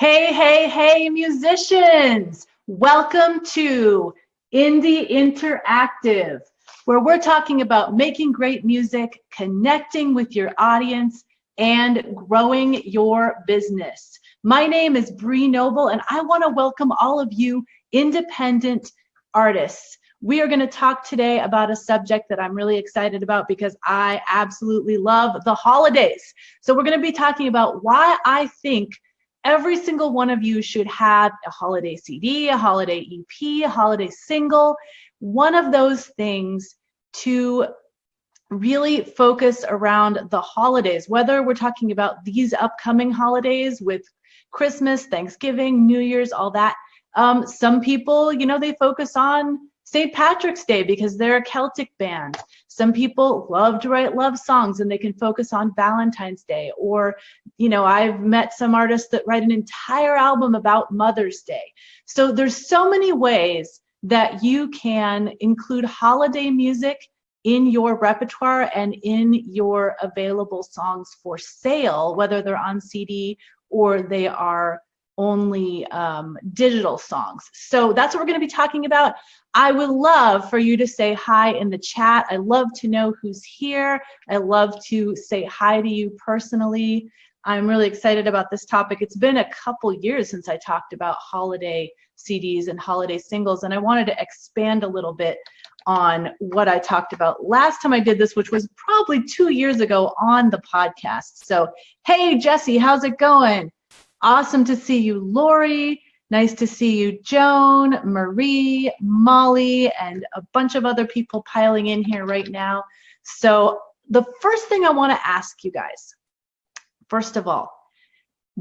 Hey, hey, hey, musicians! Welcome to Indie Interactive, where we're talking about making great music, connecting with your audience, and growing your business. My name is Bree Noble, and I want to welcome all of you independent artists. We are going to talk today about a subject that I'm really excited about because I absolutely love the holidays. So we're going to be talking about why I think every single one of you should have a holiday CD, a holiday EP, a holiday single, one of those things to really focus around the holidays, whether we're talking about these upcoming holidays with Christmas, Thanksgiving, New Year's, all that. Some people, they focus on St. Patrick's Day because they're a Celtic band. Some people love to write love songs and they can focus on Valentine's Day. Or, I've met some artists that write an entire album about Mother's Day. So there's so many ways that you can include holiday music in your repertoire and in your available songs for sale, whether they're on CD or they are only digital songs. So that's what we're going to be talking about. I would love for you to say hi in the chat. I love to know who's here. I love to say hi to you personally. I'm really excited about this topic. It's been a couple years since I talked about holiday CDs and holiday singles, and I wanted to expand a little bit on what I talked about last time I did this, which was probably 2 years ago on the podcast. So, hey, Jesse, how's it going? Awesome to see you, Lori. Nice to see you, Joan, Marie, Molly, and a bunch of other people piling in here right now. So the first thing I want to ask you guys, first of all,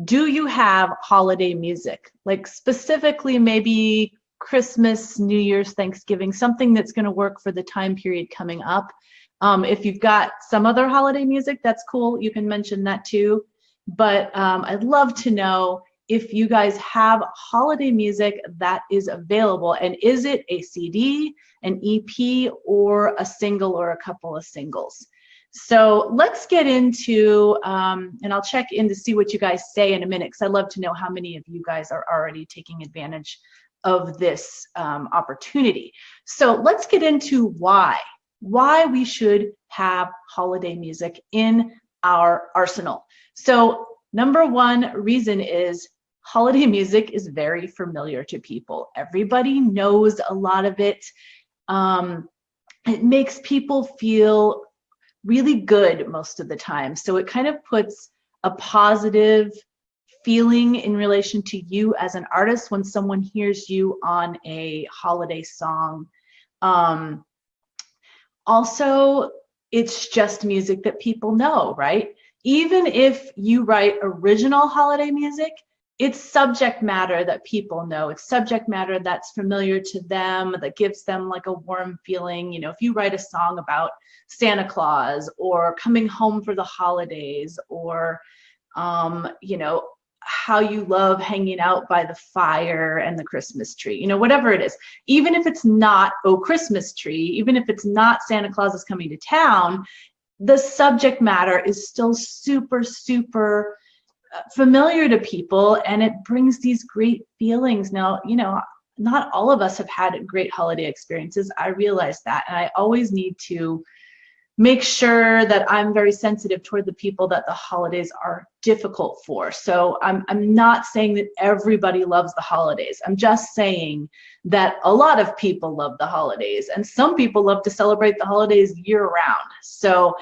do you have holiday music? Like specifically maybe Christmas, New Year's, Thanksgiving, something that's going to work for the time period coming up. If you've got some other holiday music, that's cool. You can mention that too. But I'd love to know if you guys have holiday music that is available, and is it a CD, an EP, or a single or a couple of singles? So let's get into, and I'll check in to see what you guys say in a minute, because I'd love to know how many of you guys are already taking advantage of this opportunity. So let's get into why we should have holiday music in our arsenal. So number one reason is holiday music is very familiar to people. Everybody knows a lot of it. It makes people feel really good most of the time. So it kind of puts a positive feeling in relation to you as an artist when someone hears you on a holiday song. Also, it's just music that people know, right? Even if you write original holiday music, it's subject matter that people know. It's subject matter that's familiar to them, that gives them like a warm feeling. If you write a song about Santa Claus or coming home for the holidays, or, how you love hanging out by the fire and the Christmas tree, whatever it is, even if it's not Oh Christmas Tree, even if it's not Santa Claus is coming to town, the subject matter is still super, super familiar to people, and it brings these great feelings. Now, not all of us have had great holiday experiences. I realize that, and I always need to make sure that I'm very sensitive toward the people that the holidays are difficult for. So I'm not saying that everybody loves the holidays. I'm just saying that a lot of people love the holidays, and some people love to celebrate the holidays year round. So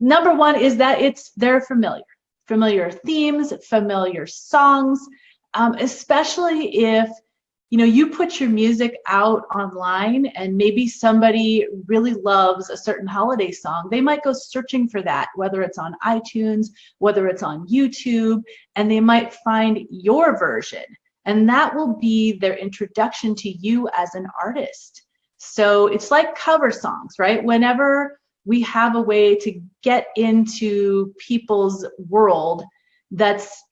number one is that they're familiar themes, familiar songs, especially if you put your music out online and maybe somebody really loves a certain holiday song. They might go searching for that, whether it's on iTunes, whether it's on YouTube, and they might find your version. And that will be their introduction to you as an artist. So it's like cover songs, right? Whenever we have a way to get into people's world that's,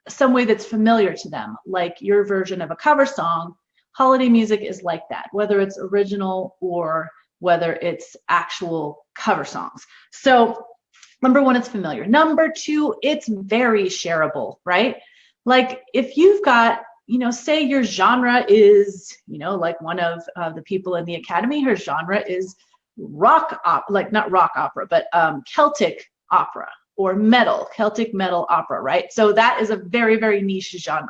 some way that's familiar to them, like your version of a cover song, holiday music is like that, whether it's original or whether it's actual cover songs. So number one, it's familiar. Number two, it's very shareable, right? Like if you've got, say your genre is, like one of the people in the Academy, her genre is rock opera, like not rock opera, but Celtic opera or metal, Celtic metal opera, right? So that is a very, very niche genre.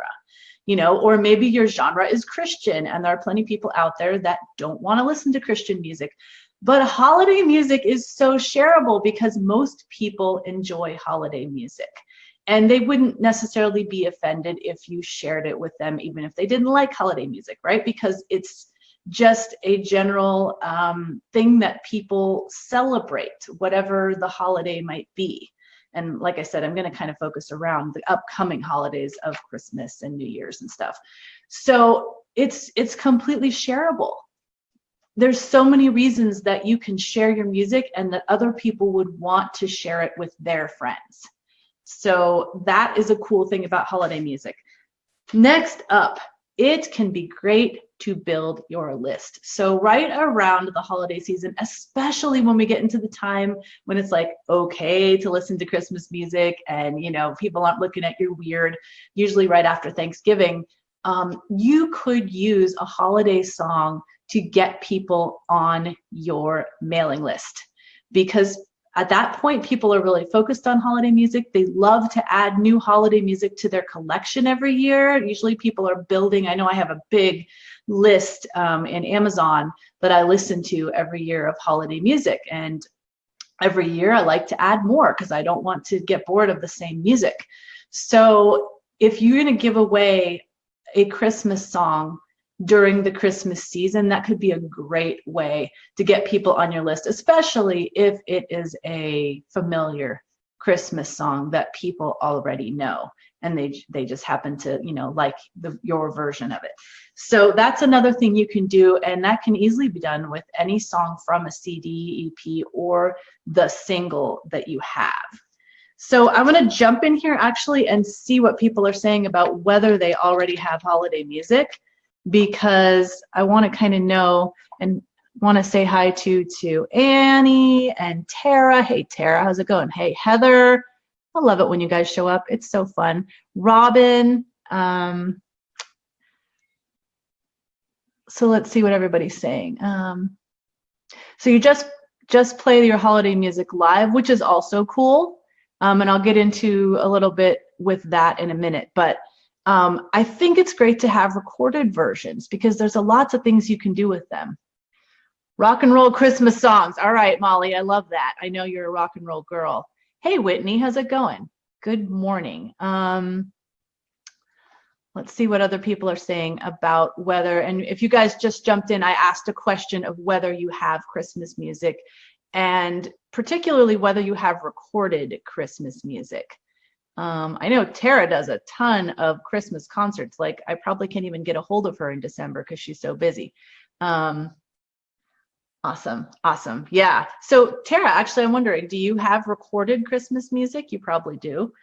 Or maybe your genre is Christian, and there are plenty of people out there that don't want to listen to Christian music. But holiday music is so shareable because most people enjoy holiday music. And they wouldn't necessarily be offended if you shared it with them, even if they didn't like holiday music, right? Because it's just a general thing that people celebrate, whatever the holiday might be. And like I said, I'm going to kind of focus around the upcoming holidays of Christmas and New Year's and stuff. So it's completely shareable. There's so many reasons that you can share your music and that other people would want to share it with their friends. So that is a cool thing about holiday music. Next up, it can be great to build your list. So right around the holiday season, especially when we get into the time when it's like okay to listen to Christmas music and people aren't looking at you weird, usually right after Thanksgiving, you could use a holiday song to get people on your mailing list, because at that point, people are really focused on holiday music. They love to add new holiday music to their collection every year. Usually people are building, I know I have a big list in Amazon that I listen to every year of holiday music. And every year I like to add more because I don't want to get bored of the same music. So if you're going to give away a Christmas song during the Christmas season, that could be a great way to get people on your list, especially if it is a familiar Christmas song that people already know and they just happen to like your version of it. So that's another thing you can do, and that can easily be done with any song from a CD, EP, or the single that you have. So I'm going to jump in here actually and see what people are saying about whether they already have holiday music, because I want to kind of know and want to say hi to Annie and Tara. Hey, Tara, how's it going? Hey, Heather. I love it when you guys show up. It's so fun. Robin. So let's see what everybody's saying. So you just play your holiday music live, which is also cool. And I'll get into a little bit with that in a minute. But I think it's great to have recorded versions because there's lots of things you can do with them. Rock and roll Christmas songs. All right, Molly, I love that. I know you're a rock and roll girl. Hey, Whitney, how's it going? Good morning. Let's see what other people are saying about whether, and if you guys just jumped in, I asked a question of whether you have Christmas music and particularly whether you have recorded Christmas music. I know Tara does a ton of Christmas concerts. Like I probably can't even get a hold of her in December because she's so busy. Awesome. Yeah. So Tara, actually, I'm wondering, do you have recorded Christmas music? You probably do.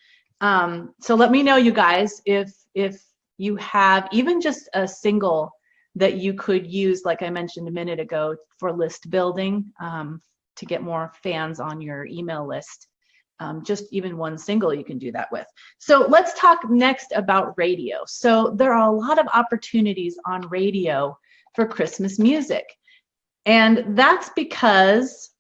So let me know, you guys, if you have even just a single that you could use, like I mentioned a minute ago, for list building, to get more fans on your email list. Just even one single you can do that with. So let's talk next about radio. So there are a lot of opportunities on radio for Christmas music. And that's because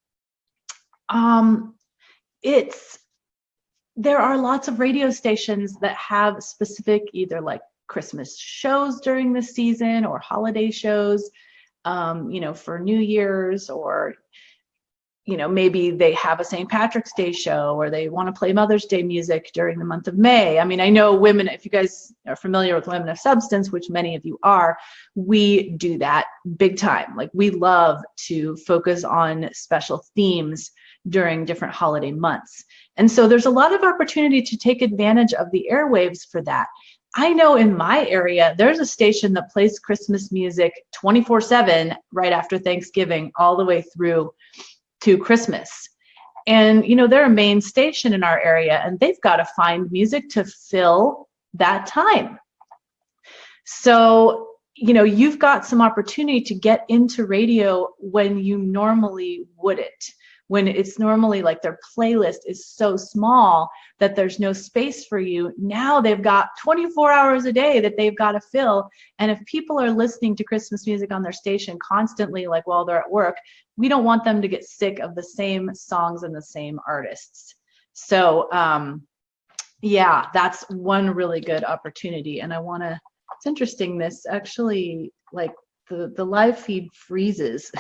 there are lots of radio stations that have specific either like Christmas shows during the season or holiday shows, for New Year's, or maybe they have a St. Patrick's Day show, or they want to play Mother's Day music during the month of May. I mean, I know women, if you guys are familiar with Women of Substance, which many of you are, we do that big time. Like we love to focus on special themes during different holiday months. And so there's a lot of opportunity to take advantage of the airwaves for that. I know in my area, there's a station that plays Christmas music 24/7 right after Thanksgiving all the way through to Christmas. And, they're a main station in our area and they've got to find music to fill that time. So, you've got some opportunity to get into radio when you normally wouldn't. when it's normally like their playlist is so small that there's no space for you. Now they've got 24 hours a day that they've got to fill. And if people are listening to Christmas music on their station constantly, like while they're at work, we don't want them to get sick of the same songs and the same artists. So yeah, that's one really good opportunity. And it's interesting, this actually, like the live feed freezes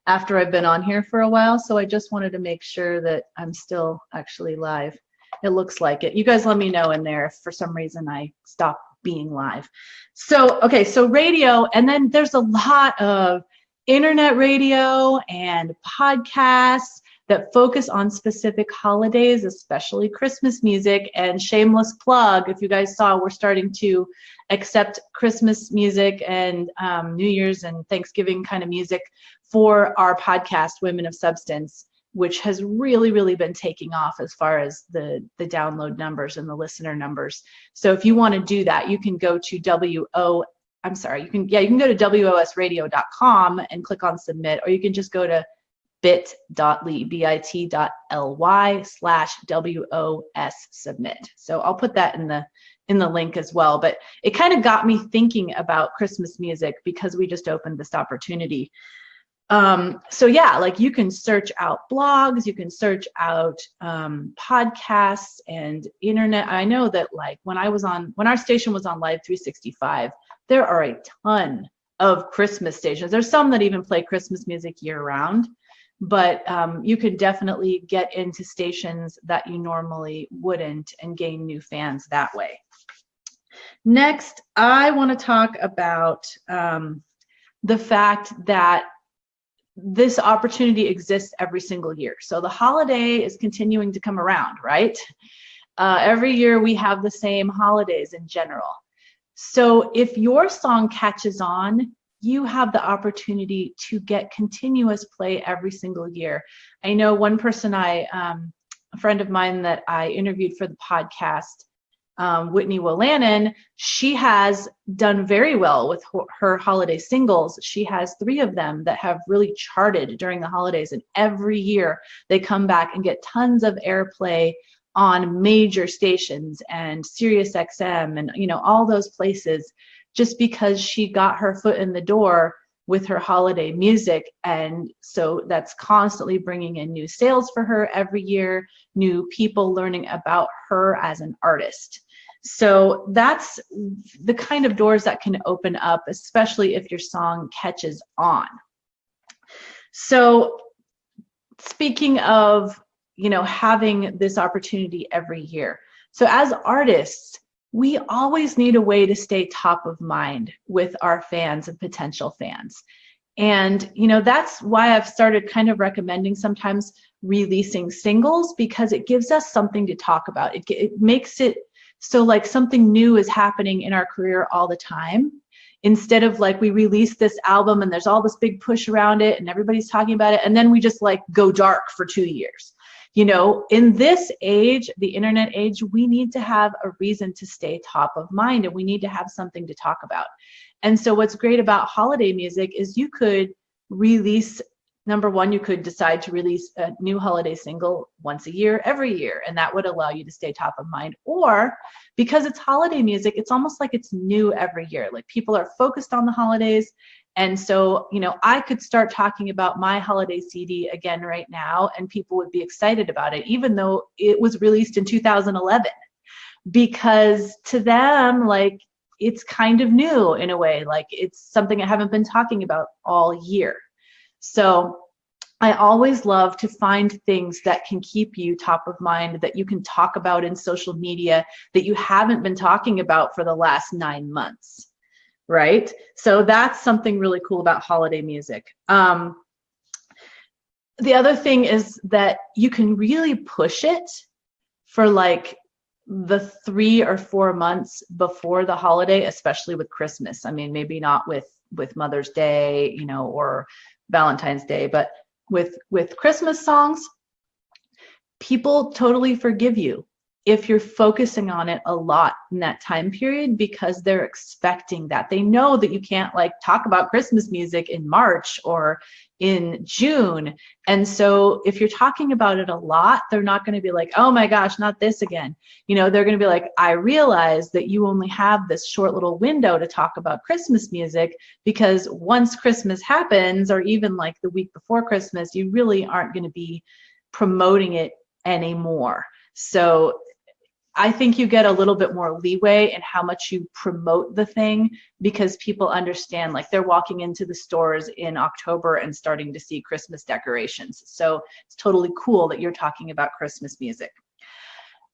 after I've been on here for a while. So I just wanted to make sure that I'm still actually live. It looks like it. You guys let me know in there if for some reason I stop being live. So, okay, so radio, and then there's a lot of internet radio and podcasts that focus on specific holidays, especially Christmas music. And shameless plug, if you guys saw, we're starting to accept Christmas music and New Year's and Thanksgiving kind of music for our podcast, Women of Substance, which has really, really been taking off as far as the download numbers and the listener numbers. So if you want to do that, you can go to you can go to wosradio.com and click on submit, or you can just go to bit.ly/WOS submit. So I'll put that in the link as well. But it kind of got me thinking about Christmas music because we just opened this opportunity. So yeah, like you can search out blogs, you can search out podcasts and internet. I know that like when our station was on Live 365, there are a ton of Christmas stations. There's some that even play Christmas music year round, but you could definitely get into stations that you normally wouldn't and gain new fans that way. Next, I want to talk about the fact that this opportunity exists every single year. So the holiday is continuing to come around, right? Every year we have the same holidays in general. So if your song catches on, you have the opportunity to get continuous play every single year. I know one person a friend of mine that I interviewed for the podcast, Whitney Willannon, she has done very well with her holiday singles. She has 3 of them that have really charted during the holidays, and every year they come back and get tons of airplay on major stations and Sirius XM and all those places, just because she got her foot in the door with her holiday music. And so that's constantly bringing in new sales for her every year, new people learning about her as an artist. So that's the kind of doors that can open up, especially if your song catches on. So speaking of, having this opportunity every year. So as artists, we always need a way to stay top of mind with our fans and potential fans. And, that's why I've started kind of recommending sometimes releasing singles, because it gives us something to talk about. It makes it so like something new is happening in our career all the time, instead of like we release this album and there's all this big push around it and everybody's talking about it, and then we just like go dark for 2 years. In this age, the internet age, we need to have a reason to stay top of mind, and we need to have something to talk about. And so what's great about holiday music is you could release, number one, you could decide to release a new holiday single once a year, every year, and that would allow you to stay top of mind. Or because it's holiday music, it's almost like it's new every year. Like people are focused on the holidays. And so, I could start talking about my holiday CD again right now, and people would be excited about it, even though it was released in 2011, because to them, like, it's kind of new in a way, like it's something I haven't been talking about all year. So I always love to find things that can keep you top of mind, that you can talk about in social media that you haven't been talking about for the last 9 months. Right? So that's something really cool about holiday music. The other thing is that you can really push it for like the 3 or 4 months before the holiday, especially with Christmas. I mean, maybe not with Mother's Day, or Valentine's Day, but with Christmas songs, people totally forgive you if you're focusing on it a lot in that time period, because they're expecting that. They know that you can't like talk about Christmas music in March or in June. And so if you're talking about it a lot, they're not going to be like, oh my gosh, not this again. You know, they're going to be like, I realize that you only have this short little window to talk about Christmas music, because once Christmas happens, or even like the week before Christmas, you really aren't going to be promoting it anymore. So I think you get a little bit more leeway in how much you promote the thing, because people understand, like they're walking into the stores in October and starting to see Christmas decorations. So it's totally cool that you're talking about Christmas music.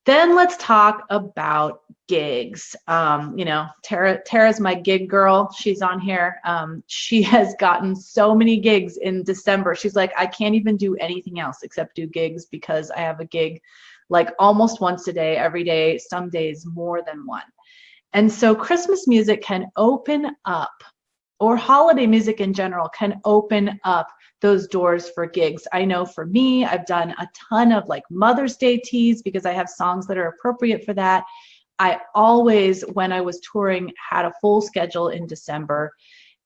Then let's talk about gigs. You know, Tara's my gig girl. She's on here. She has gotten so many gigs in December. She's like, I can't even do anything else except do gigs, because I have a gig like almost once a day, every day, some days more than one. And so Christmas music can open up, or holiday music in general can open up those doors for gigs. I know for me, I've done a ton of like Mother's Day teas because I have songs that are appropriate for that. I always, when I was touring, had a full schedule in December.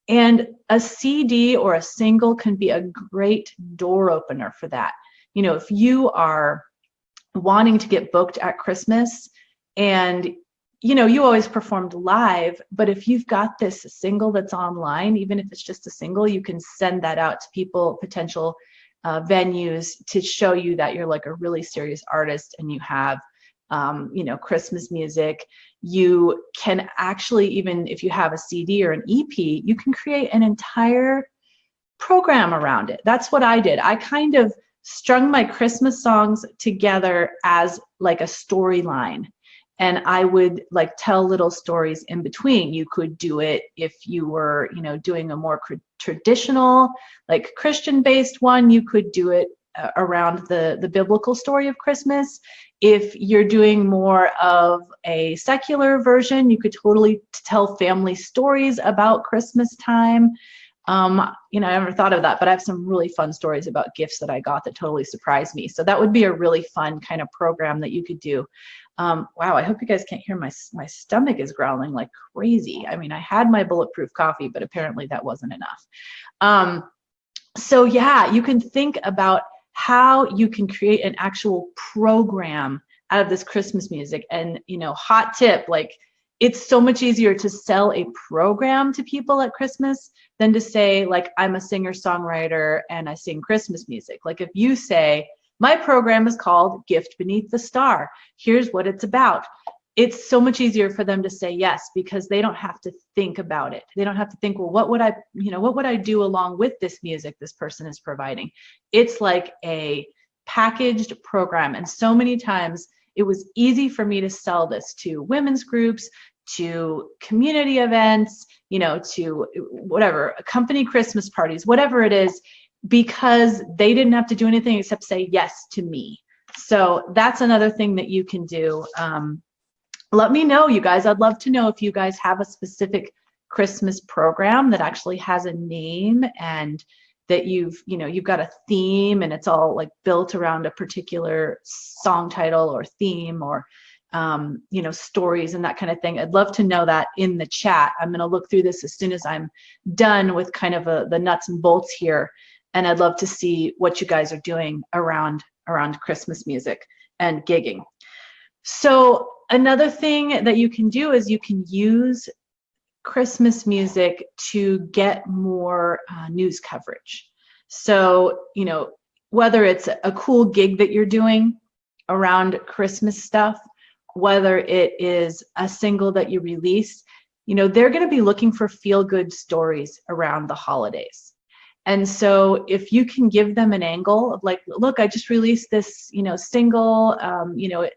And a CD or a single can be a great door opener for that. You know, if you are wanting to get booked at Christmas, and you know, you always performed live, but if you've got this single that's online, even if it's just a single, you can send that out to people, potential venues, to show you that you're like a really serious artist and you have you know, Christmas music. You can actually, even if you have a CD or an EP, you can create an entire program around it. That's what I did. I kind of strung my Christmas songs together as like a storyline, and I would like tell little stories in between. You could do it if you were, you know, doing a more traditional, like Christian-based one. You could do it around the biblical story of Christmas. If you're doing more of a secular version, you could totally tell family stories about Christmas time. You know, I never thought of that, but I have some really fun stories about gifts that I got that totally surprised me. So that would be a really fun kind of program that you could do. Wow, I hope you guys can't hear my stomach is growling like crazy. I mean, I had my bulletproof coffee, but apparently that wasn't enough. So yeah, you can think about how you can create an actual program out of this Christmas music. And, you know, hot tip, like, it's so much easier to sell a program to people at Christmas than to say, like, I'm a singer-songwriter and I sing Christmas music. Like, if you say, my program is called Gift Beneath the Star, here's what it's about, it's so much easier for them to say yes, because they don't have to think about it. They don't have to think, well, what would I do along with this music this person is providing? It's like a packaged program. And so many times it was easy for me to sell this to women's groups, to community events, you know, to whatever, company Christmas parties, whatever it is, because they didn't have to do anything except say yes to me. So that's another thing that you can do. Let me know, you guys. I'd love to know if you guys have a specific Christmas program that actually has a name, and that you've got a theme, and it's all like built around a particular song title or theme, or you know, stories and that kind of thing. I'd love to know that in the chat. I'm going to look through this as soon as I'm done with kind of the nuts and bolts here, and I'd love to see what you guys are doing around Christmas music and gigging. So another thing that you can do is you can use Christmas music to get more news coverage. So, you know, whether it's a cool gig that you're doing around Christmas stuff, whether it is a single that you release, you know, they're going to be looking for feel-good stories around the holidays. And so if you can give them an angle of like, look, I just released this, you know, single, you know,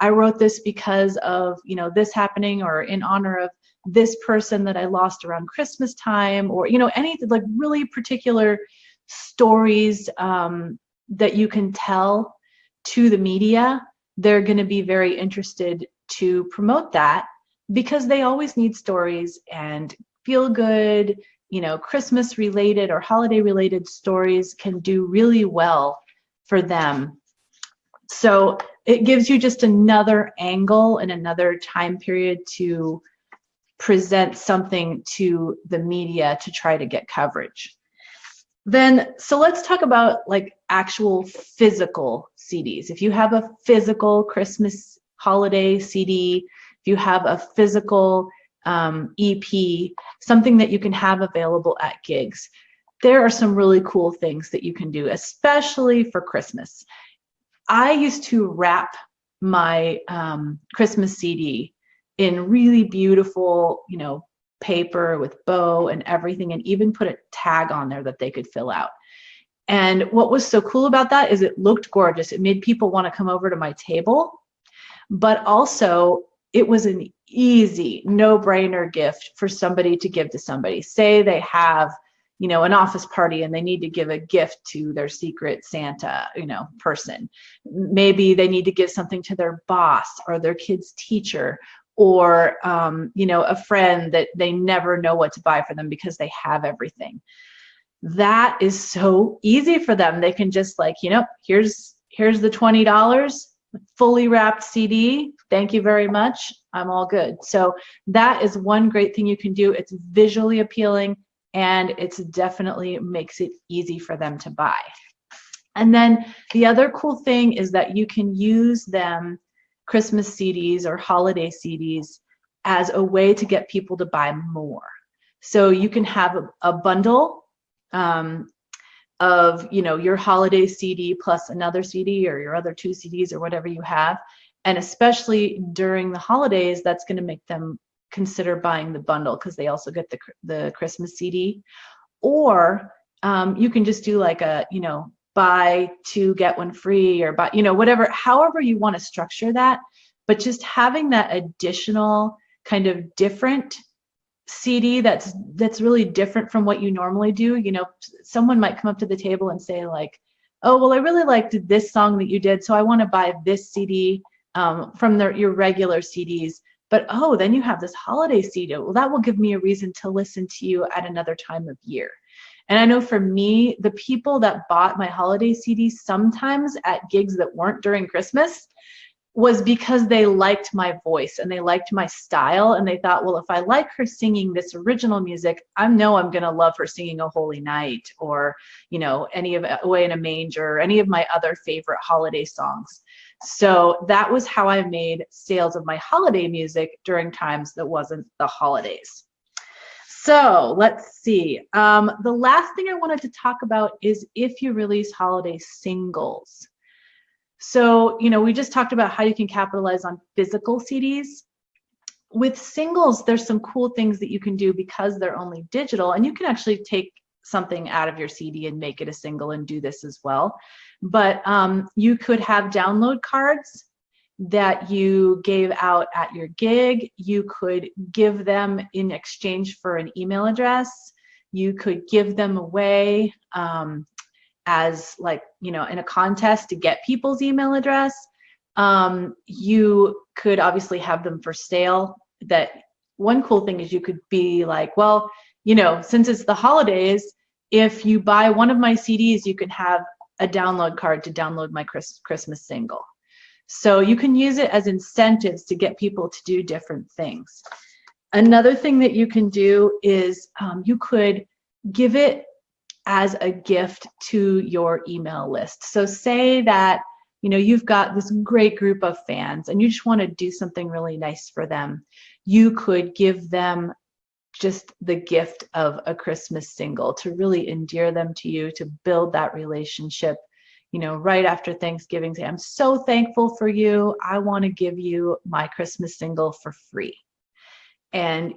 I wrote this because of, you know, this happening, or in honor of this person that I lost around Christmas time, or, you know, anything like really particular stories that you can tell to the media. They're going to be very interested to promote that, because they always need stories, and feel good, you know, Christmas related or holiday related stories can do really well for them. So it gives you just another angle and another time period to present something to the media to try to get coverage. So let's talk about like actual physical CDs. If you have a physical Christmas holiday CD, if you have a physical EP, something that you can have available at gigs, there are some really cool things that you can do, especially for Christmas. I used to wrap my Christmas CD in really beautiful, paper with bow and everything, and even put a tag on there that they could fill out. And what was so cool about that is it looked gorgeous. It made people want to come over to my table, but also it was an easy, no-brainer gift for somebody to give to somebody. Say they have, an office party and they need to give a gift to their secret Santa, person. Maybe they need to give something to their boss or their kid's teacher, or a friend that they never know what to buy for them because they have everything. That is so easy for them. They can just here's the $20, fully wrapped CD. Thank you very much. I'm all good. So that is one great thing you can do. It's visually appealing, and it's definitely makes it easy for them to buy. And then the other cool thing is that you can use them, Christmas CDs or holiday CDs, as a way to get people to buy more. So you can have a bundle of your holiday CD plus another CD or your other 2 CDs or whatever you have. And especially during the holidays, that's going to make them consider buying the bundle because they also get the Christmas CD. Or you can just do like a buy 2 get 1 free, or buy whatever, however you want to structure that. But just having that additional kind of different CD that's really different from what you normally do. Someone might come up to the table and say like, oh, well, I really liked this song that you did, so I want to buy this CD from your regular CDs. But then you have this holiday CD. Well, that will give me a reason to listen to you at another time of year. And I know for me, the people that bought my holiday CDs sometimes at gigs that weren't during Christmas was because they liked my voice and they liked my style, and they thought, well, if I like her singing this original music, I know I'm going to love her singing "O Holy Night" or any of "Away in a Manger" or any of my other favorite holiday songs. So that was how I made sales of my holiday music during times that wasn't the holidays. So let's see. The last thing I wanted to talk about is if you release holiday singles. So, we just talked about how you can capitalize on physical CDs. With singles, there's some cool things that you can do because they're only digital, and you can actually take something out of your CD and make it a single and do this as well. But you could have download cards that you gave out at your gig. You could give them in exchange for an email address. You could give them away as in a contest to get people's email address. You could obviously have them for sale. That one cool thing is you could be like, well, since it's the holidays, if you buy one of my CDs, you can have a download card to download my Christmas single. So you can use it as incentives to get people to do different things. Another thing that you can do is you could give it as a gift to your email list. So say that you've got this great group of fans and you just want to do something really nice for them. You could give them just the gift of a Christmas single to really endear them to you, to build that relationship. Right after Thanksgiving, say, I'm so thankful for you. I want to give you my Christmas single for free. And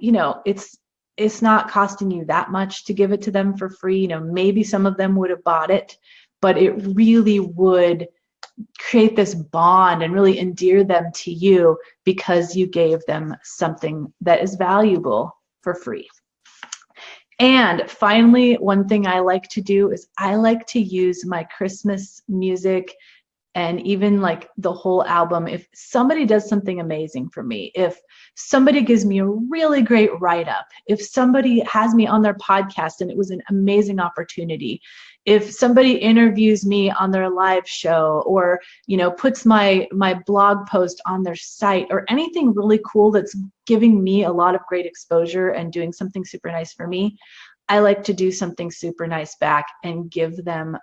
it's not costing you that much to give it to them for free. Maybe some of them would have bought it, but it really would create this bond and really endear them to you because you gave them something that is valuable for free. And finally, one thing I like to do is I like to use my Christmas music and even like the whole album. If somebody does something amazing for me, if somebody gives me a really great write-up, if somebody has me on their podcast and it was an amazing opportunity, if somebody interviews me on their live show, or puts my blog post on their site, or anything really cool that's giving me a lot of great exposure and doing something super nice for me, I like to do something super nice back and give them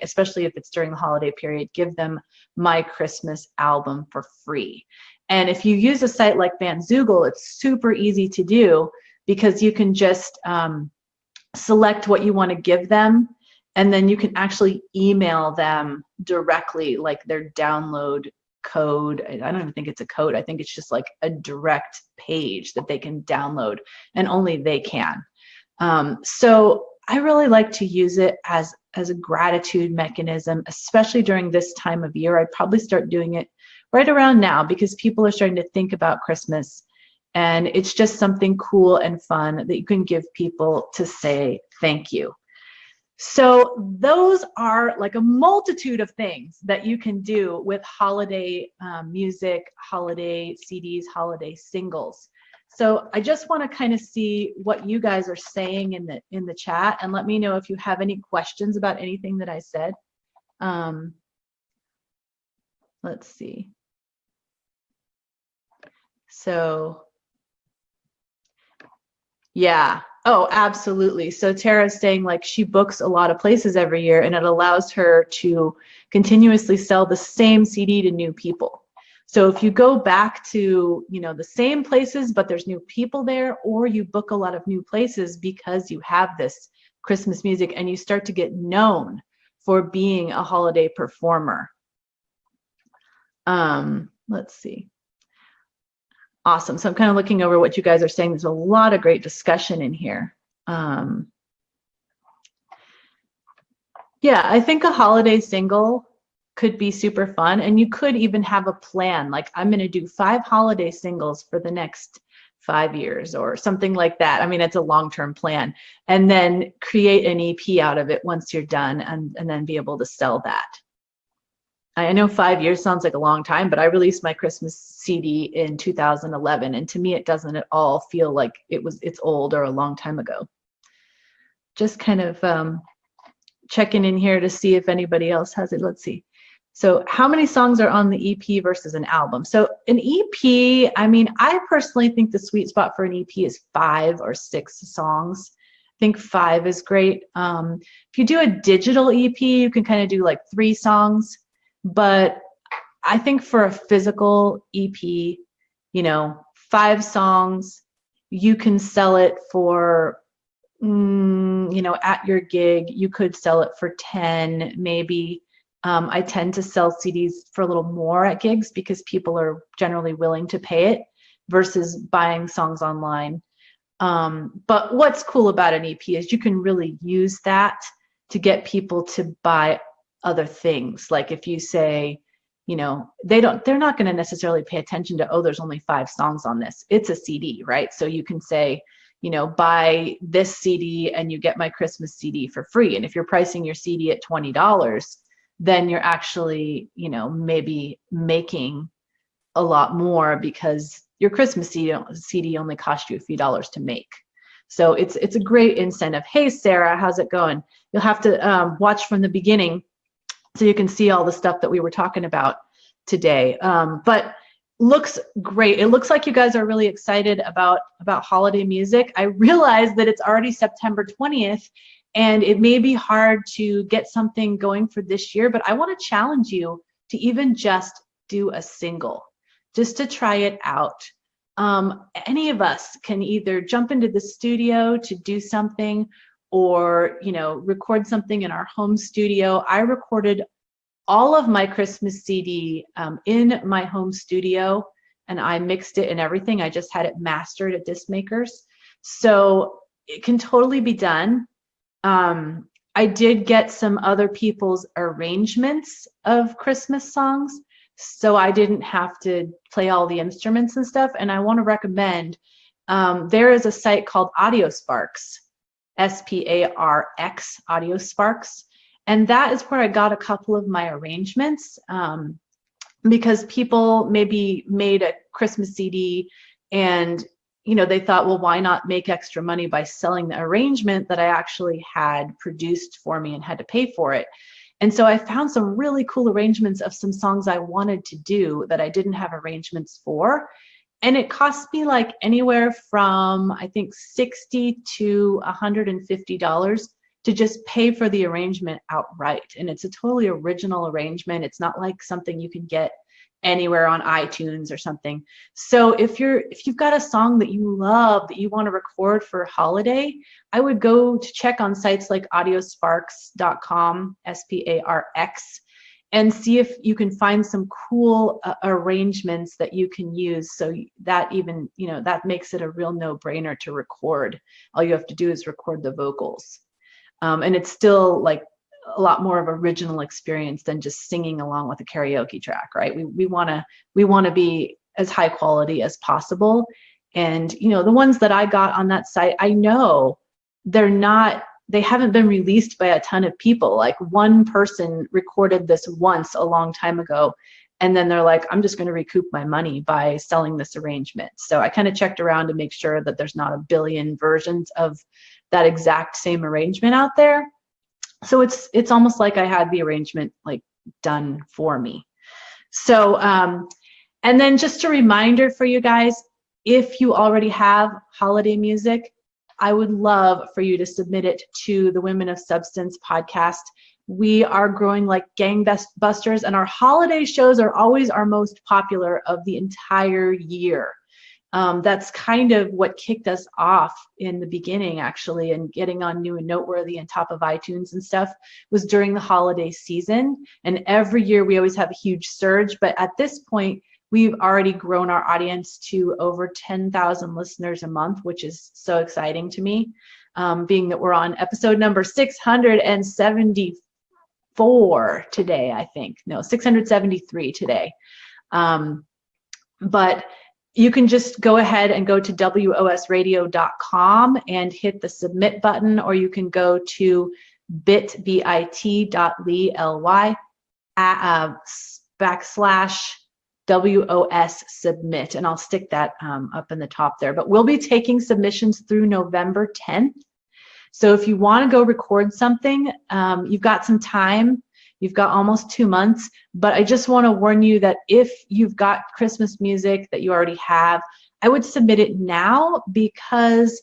especially if it's during the holiday period, give them my Christmas album for free. And if you use a site like Van Zoogle, it's super easy to do because you can just select what you want to give them, and then you can actually email them directly, like their download code. I don't even think it's a code. I think it's just like a direct page that they can download, and only they can. So I really like to use it as a gratitude mechanism, especially during this time of year. I'd probably start doing it right around now because people are starting to think about Christmas, and it's just something cool and fun that you can give people to say thank you. So those are like a multitude of things that you can do with holiday music, holiday CDs, holiday singles. So I just want to kind of see what you guys are saying in the chat, and let me know if you have any questions about anything that I said. Let's see. So yeah. Oh, absolutely. So Tara's saying like she books a lot of places every year, and it allows her to continuously sell the same CD to new people. So if you go back to, the same places, but there's new people there, or you book a lot of new places because you have this Christmas music and you start to get known for being a holiday performer. Let's see. Awesome. So I'm kind of looking over what you guys are saying. There's a lot of great discussion in here. Yeah, I think a holiday single could be super fun, and you could even have a plan, like I'm going to do 5 holiday singles for the next 5 years or something like that. I mean, it's a long-term plan, and then create an EP out of it once you're done, and then be able to sell that. I know 5 years sounds like a long time, but I released my Christmas CD in 2011, and to me it doesn't at all feel like it's old or a long time ago. Just kind of checking in here to see if anybody else has it. Let's see. So how many songs are on the EP versus an album? So an EP, I mean, I personally think the sweet spot for an EP is 5 or 6 songs. I think 5 is great. If you do a digital EP, you can kind of do like 3 songs. But I think for a physical EP, 5 songs, you can sell it for, at your gig, you could sell it for 10, maybe. I tend to sell CDs for a little more at gigs because people are generally willing to pay it versus buying songs online. But what's cool about an EP is you can really use that to get people to buy other things. Like if you say, they're not going to necessarily pay attention to, oh, there's only 5 songs on this. It's a CD, right? So you can say, buy this CD and you get my Christmas CD for free. And if you're pricing your CD at $20, then you're actually, maybe making a lot more because your Christmas CD only cost you a few dollars to make. So it's a great incentive. Hey, Sarah, how's it going? You'll have to watch from the beginning so you can see all the stuff that we were talking about today. But looks great. It looks like you guys are really excited about holiday music. I realize that it's already September 20th, and it may be hard to get something going for this year, but I want to challenge you to even just do a single, just to try it out. Any of us can either jump into the studio to do something or, record something in our home studio. I recorded all of my Christmas CD in my home studio, and I mixed it and everything. I just had it mastered at Disc Makers. So it can totally be done. I did get some other people's arrangements of Christmas songs, so I didn't have to play all the instruments and stuff. And I want to recommend, there is a site called Audio Sparks, SPARX, Audio Sparks. And that is where I got a couple of my arrangements, because people maybe made a Christmas CD and they thought, well, why not make extra money by selling the arrangement that I actually had produced for me and had to pay for it. And so I found some really cool arrangements of some songs I wanted to do that I didn't have arrangements for. And it cost me like anywhere from, I think, $60 to $150 to just pay for the arrangement outright. And it's a totally original arrangement. It's not like something you can get anywhere on iTunes or something. So if you've got a song that you love that you want to record for holiday, I would go to check on sites like audiosparks.com, SPARX, and see if you can find some cool arrangements that you can use. So that even, that makes it a real no-brainer to record. All you have to do is record the vocals. And it's still like a lot more of original experience than just singing along with a karaoke track, right? We want to be as high quality as possible. And, the ones that I got on that site, I know they haven't been released by a ton of people. Like one person recorded this once a long time ago, and then they're like, I'm just going to recoup my money by selling this arrangement. So I kind of checked around to make sure that there's not a billion versions of that exact same arrangement out there. So it's almost like I had the arrangement like done for me. So, and then just a reminder for you guys, if you already have holiday music, I would love for you to submit it to the Women of Substance podcast. We are growing like gangbusters, and our holiday shows are always our most popular of the entire year. That's kind of what kicked us off in the beginning, actually, and getting on New and Noteworthy and top of iTunes and stuff was during the holiday season. And every year we always have a huge surge. But at this point, we've already grown our audience to over 10,000 listeners a month, which is so exciting to me, being that we're on episode number 674 today, I think. No, 673 today. But you can just go ahead and go to wosradio.com and hit the submit button, or you can go to bit.ly/WOS submit, and I'll stick that up in the top there. But we'll be taking submissions through November 10th. So if you want to go record something, you've got some time. You've got almost 2 months, but I just want to warn you that if you've got Christmas music that you already have, I would submit it now, because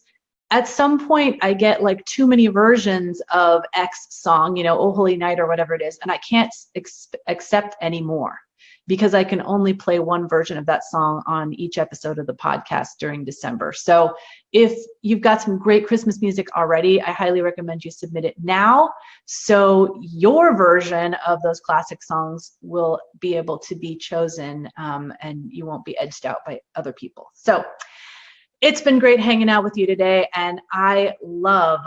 at some point I get like too many versions of X song, Oh Holy Night or whatever it is, and I can't accept anymore, because I can only play one version of that song on each episode of the podcast during December. So if you've got some great Christmas music already, I highly recommend you submit it now, so your version of those classic songs will be able to be chosen, and you won't be edged out by other people. So it's been great hanging out with you today, and I love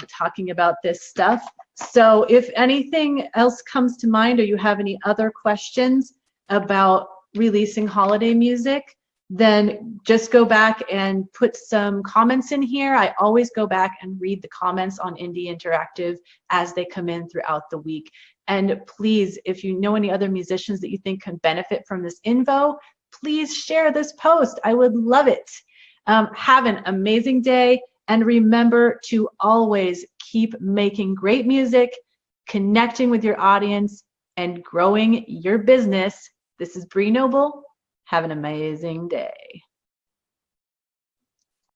talking about this stuff. So if anything else comes to mind, or you have any other questions about releasing holiday music, then just go back and put some comments in here. I always go back and read the comments on Indie Interactive as they come in throughout the week. And please, if you know any other musicians that you think can benefit from this info, please share this post. I would love it. Have an amazing day, and remember to always keep making great music, connecting with your audience, and growing your business. This is Bree Noble. Have an amazing day.